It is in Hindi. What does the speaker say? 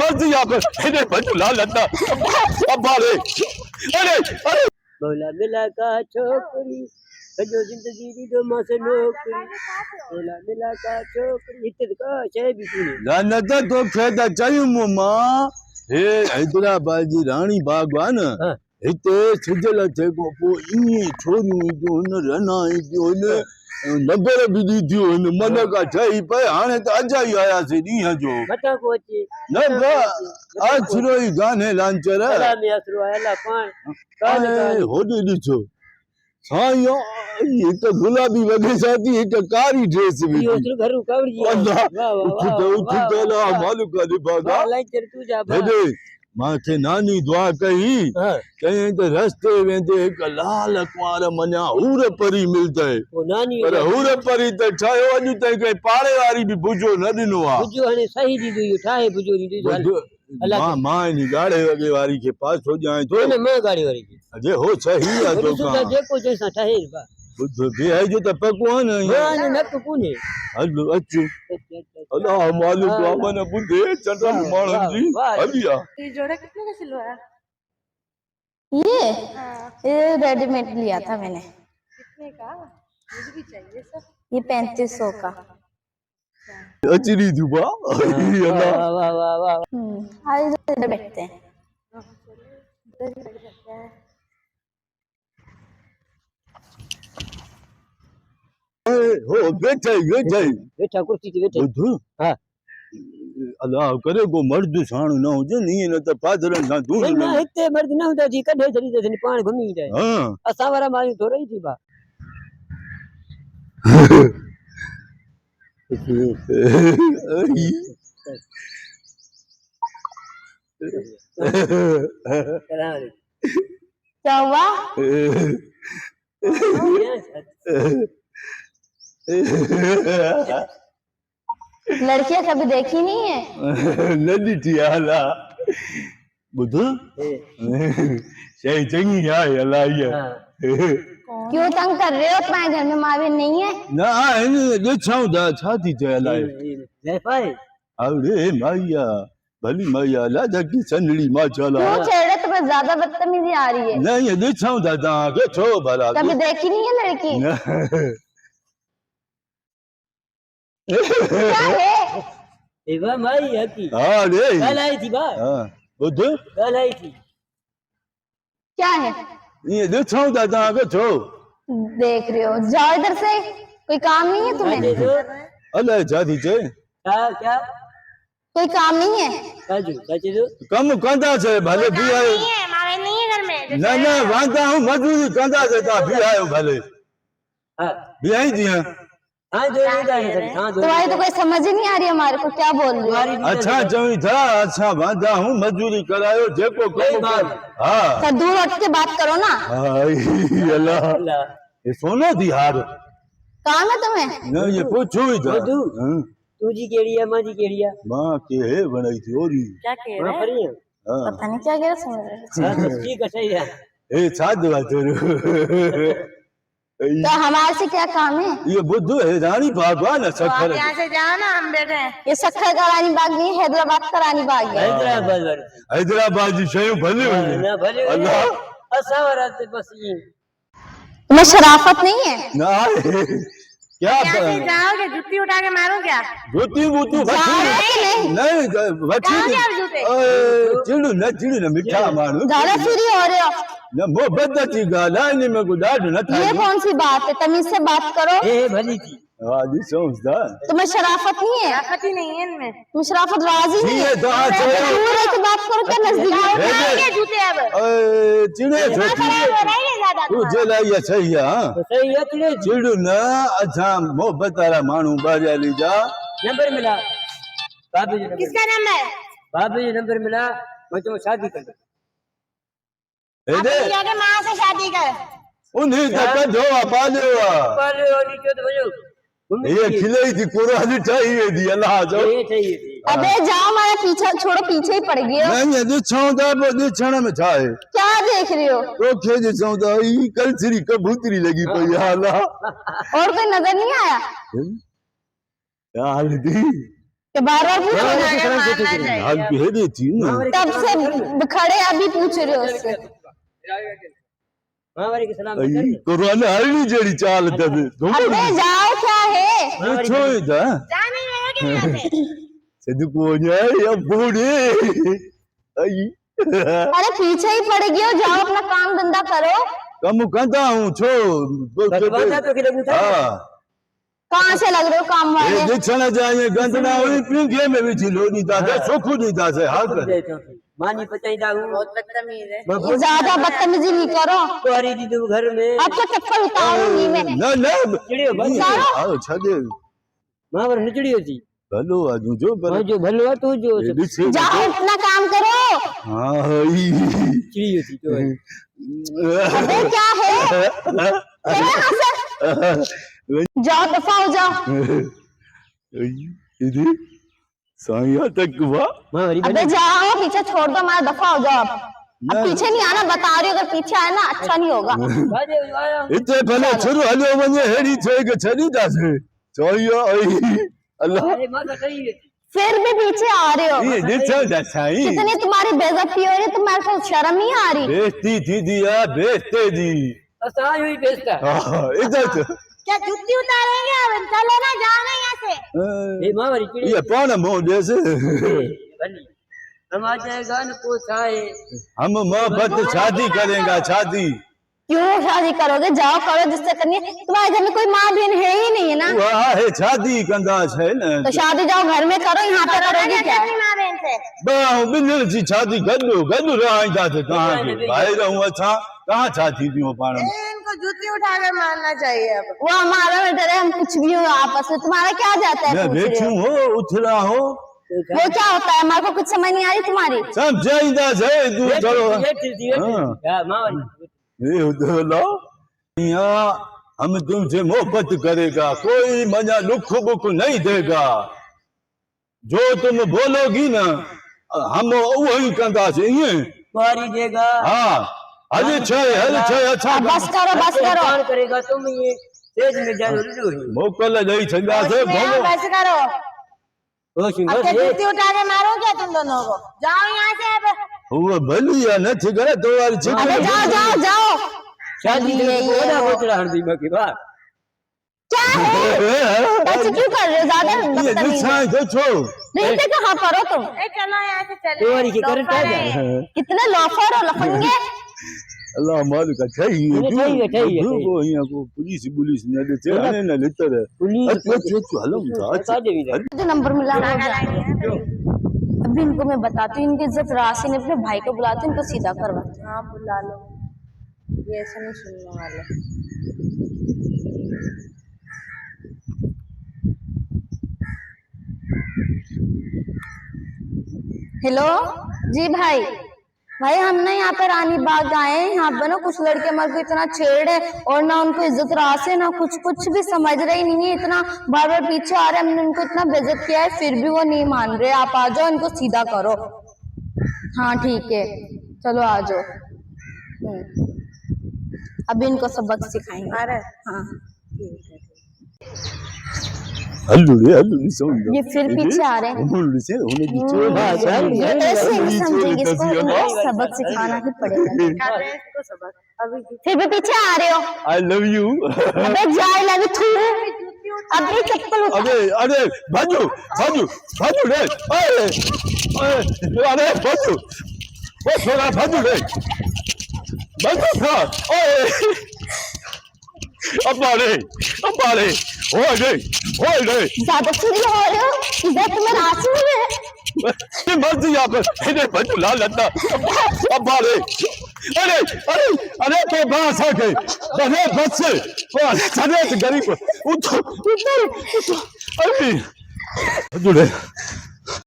मर्जी यहाँ पर इन्हें बचुला लता अब अरे अरे अरे मौला मिला का छोकरी सजो जिंदगी दी दो मासे नौकरी मौला मिला का छोकरी हित का शे भी तूने लानत तो खेदा चाहिए मुमा हे हैदराबाद जी रानी बागवान हिते सिजल थे को पो इनी छोरियूं जो न रना जो न नगर भी दी थियो न मन का ठई पे हाने त अजाई आया से दी जो मता को अचे न बा आज छिरोई गाने लांचर अला में असरो आला पाण कान कान होदे दिछो सायो ये तो गुलाबी वगे साथी एक कारी ड्रेस भी यो तो घरू कवरी अल्लाह वाह वाह उठ ला मालिक दी बागा लाइचर तू जा दे मांखे नानी दुआ कही कहीं तो रस्ते वेंदे एक लाल कुंवार मना हूर परी मिलते ओ नानी पर हूर परी त ठायो अॼु ताईं कई पाड़े वारी भी बुझो न ॾिनो आ बुझो हने सही दी दी ठाए बुझो दी दी मां नी गाड़े वगे वारी के पास हो जाए तो ने मैं गाड़ी वारी अजे हो सही आ तो का जेको जैसा ठाए बा बुध भी है जो त पकवान ना न तो कोने हल अचू अल्लाह मालिक अमन बुधे चंदन माणन जी हलिया ये जोड़ा कितने का सिलवाया? ये रेडीमेड लिया था मैंने। कितने का? मुझे भी चाहिए सर। ये 3500 का। अचरी दुबा अल्लाह वाह वाह वाह आज इधर बैठते हैं। इधर ही लग जाता है। हो बैठा कुर्सी पे बैठा बुध हां अल्लाह करे को मर्द साण न हो जे नी न त पादरन सा दूर ना हिते मर्द न हुंदा जी कढे धरी दे पाण घुमी जाए हां असा वारा माई तो रही थी बा क्या हुआ? लड़कियां कभी देखी नहीं है। नदी थी आला बुध सही चंगी है अल्लाह ये क्यों तंग कर रहे हो? तुम्हारे घर में माँ बहन नहीं है? ना इन देखछाऊ दा छाती थे अल्लाह ले पाए अरे मैया भली मैया लादा की सनड़ी माशाल्लाह क्यों चेहरे तुम्हें ज्यादा बदतमीजी आ रही है? नहीं ये देखछाऊ दा के छो भला कभी देखी नहीं है लड़की? क्या है? एवा माई है की हां रे कल आई थी बा हां बुध कल आई थी क्या है? ये देखछाऊ दा के छो देख रहे हो? जाओ इधर से। कोई काम नहीं है तुम्हें? अल्लाह जादी छे क्या कोई काम नहीं है? काजू कम कंदा छे भले भी आयो नहीं है, माँ बहन नहीं है घर में। ना ना वांदा हूं मजदूरी कंदा छे ता भी आयो भले हां भी आई दिया हां जो नहीं हां तुम्हारी तो कोई समझ ही नहीं आ रही हमारे को। क्या बोल रही हो? अच्छा चवी था अच्छा वांदा हूं मजदूरी करायो जेको कम कर हां तो दूर हट के बात करो ना। हाय अल्लाह ये सोना दी हार काम है तुम्हें? ना ये पूछो ही था तू जी केड़ी है मां जी केड़ी है मां के है बनाई थी ओरी क्या कह मां रहे परी है हां पता नहीं क्या कह रहे समझ रहे। हां ठीक है सही है ए साध बात तो हमारे से क्या काम है? ये बुद्धू है रानी भगवान हो? सखर आप यहाँ से जाओ ना, हम बैठे हैं। ये सक्खर का रानी बाग नहीं, हैदराबाद का रानी बाग है। हैदराबाद वाली हैदराबाद जी शयूं भले ना भले अल्लाह असा वाला ते बस ये तुम्हें शराफत नहीं है? ना क्या यहाँ से जाओगे जुत्ती उठा के मारो क्या? जूती बूती नहीं नहीं कहाँ गए आप जूते? चिड़ू न मिठा माण्हू ज्यादा फ्री हो रहे हो। न मोहब्बत जी ॻाल्हि आहे में को ॾाढो न ये कौन सी बात है? तमीज से बात करो। ए भली थी हा ॾिसोसि था तुम्हें शराफत नहीं है? शराफत ही नहीं है इनमें। तुम शराफत राजी नहीं है? तो हाँ चलो दूर रह के बात करो क्या नजदीक में? उठाएंगे जूते अब। चिड़े छोटी रहेंगे ज्यादा तू जेला ये सही है हां तो सही है तेरे चिड़ू न अच्छा मोहब्बत वाला माण्हू बाजा ली जा नंबर मिला भाभी जी नंबर किसका नंबर? भाभी जी नंबर मिला मैं तो शादी कर एदे अपनी जाके माँ से शादी कर। उन्हीं तक जो पाले पर ओनी के तो बजो ये खिलाई थी कुरान चाहिए दी अल्लाह जो ये चाहिए अबे जाओ, हमारा पीछा छोड़ो, पीछे ही पड़ गए हो। नहीं ये छौदा बदे क्षण में था है क्या देख रहे हो? तो खे जे छौदा ई कलसरी कबूतरी लगी पई अल्लाह और कोई नजर नहीं आया? यार दी तो बार-बार पूछो माँ ना। वाले के सलाम कैसे मानना करेंगे? चाहिए। आज भेजे थी ना माँ वाले तब से खड़े अभी पूछ रहे हो उससे। माँ वाले के सलाम आई करेंगे? कुरान हरनी जड़ी चाल तद अबे जाओ क्या है? माँ वाले छोड़ दा जाने रहेगा यहाँ से। सद को जाए या बूढ़े आई अरे पीछे ही पड़ेगी हो, जाओ अपना काम धंधा करो। कम कहता हूँ छो बकवास तो खिलौने था। हाँ कहाँ से लग रहे हो काम वाले? ये दिखना चाहिए गंदना हुई पिंगे में भी चिलो नहीं था सोखू नहीं था से हाल कर मानी पचाई दाऊ बहुत बदतमीज है। मैं बहुत ज्यादा बदतमीजी नहीं करो, तुम्हारी दीदी वो घर में अब तो चप्पल उतारूंगी मैं। ना ना चिड़ियो बंद आओ छदे माँ पर निचड़ी होती हेलो आज जो माँ पर जो भलो तू जो जाओ अपना काम करो। हाँ हाई चिड़ी होती तो अबे क्या है? चलो यहाँ से। जाओ दफा हो जाओ। इधे साया तक हुआ माँ वाली अबे जाओ पीछे छोड़ दो, हमारा दफा हो जाओ। अब पीछे नहीं आना, बता रही हूँ, अगर पीछे आए ना अच्छा नहीं होगा। इतने भले छुरो हलो बने हेड़ी छे के छनी दासे चोयो आई अल्लाह फिर भी पीछे आ रहे हो। ये देखो दसाई कितनी तुम्हारी बेइज्जती हो रही है, तुम्हारे को शर्म नहीं आ रही? बेइज्जती थी दिया बेइज्जती दी इधर तो क्या जुत्ती उतारेंगे अब? चलो ना, जाओ ना यहाँ से। ये कौन है मोह जैसे हम आ जाएगा न पोछाए हम मोहब्बत शादी करेंगे शादी क्यों शादी करोगे? जाओ करो जिससे करनी है। तुम्हारे घर में कोई माँ बहन है ही नहीं है ना, वहाँ है शादी कंदा है ना तो शादी जाओ घर में करो, यहाँ पे करोगी क्या? अपनी माँ बहन से। बाहु बिल्कुल सी शादी कर लो रहा थे कहाँ के भाई रहूँ अच्छा कहाँ शादी थी वो पाण में इनको जुत्ती उठा कर मारना चाहिए अब। वो हमारा मैटर है, हम कुछ भी हो आपस में, तुम्हारा क्या जाता है? मैं पूछ रहे बेचू हो। हो उथरा हो वो क्या होता है? हमारे को कुछ समझ नहीं आ रही तुम्हारी। सब जाइंदा से तू चलो ये उधर यहाँ हम तुमसे मोहब्बत करेगा, कोई मजा लुक बुक नहीं देगा, जो तुम बोलोगी ना हम वही कंदा से तुम्हारी देगा हाँ अरे छे अच्छा बस करो बस करो। कौन करेगा तुम ये तेज में जाओ मोकल नहीं छंदा से उसमें बस करो। वो अब सिंगर क्या से जुत्ती उठा के मारो क्या तुम दोनों को? जाओ यहाँ से अब। वो भलिया न थी करे तो वाली चिक अबे जाओ जाओ जाओ। शादी ये होना वो। बोतला हर दीमा की बात क्या है? ऐसे क्यों कर रहे हो? ज्यादा ये बदतमीज दिशा हो। देखो रहते कहाँ पर हो तुम? ए, चलो यहाँ से चले। तुम्हारी की करंट आ लोफर है। जाए कितने लोफर हो, लफंगे। अल्लाह मार का चाहिए चाहिए को यहाँ को पुलिस न देते आने न लेते रहे पुलिस अच्छा हलम बता दे भी जो नंबर मिला ना पागल आई है ना। अभी इनको मैं बताती हूँ, इनकी इज्जत राशि ने अपने भाई को बुलाती हूँ, इनको सीधा करवाती हूँ। हाँ बुला लो, ये ऐसा नहीं सुनने वाले। हेलो जी भाई, भाई हम ना यहाँ पे रानी बाग आए हैं। यहाँ पे ना कुछ लड़के हमारे को इतना छेड़ है और ना उनको इज्जत रास है, ना कुछ भी समझ रहे ही नहीं है। इतना बार बार पीछे आ रहे हैं, हमने उनको इतना बेइज्जत किया है फिर भी वो नहीं मान रहे। आप आ जाओ, इनको सीधा करो। हाँ ठीक है, चलो आ जाओ। अभी इनको सबक सिखाएंगे। अरे हाँ हल्लू समझ ये फिर पीछे आ रहे हैं। हल्लू से होने दी छोड़ ये ऐसे नहीं समझेंगे, इसको इनको सबक सिखाना ही पड़ेगा। कर रहे हैं इसको सबक। अभी फिर भी पीछे आ रहे हो। आई लव यू अबे जाए लवी थू, अबे चप्पल उतार। अरे अरे भाजू रे अरे भाजू वो थोड़ा भाजू रे था ओए अब्बा रे ओए रे ज्यादा चुरी हो रहे हो, इधर तुम्हें राशि में ये मर्जी यहाँ पर इन्हें भाजू लाल लड़ना अब्बा रे अरे तो बास आ गए बने बच्चे वो चले गरीब उठो अरे भाजू रे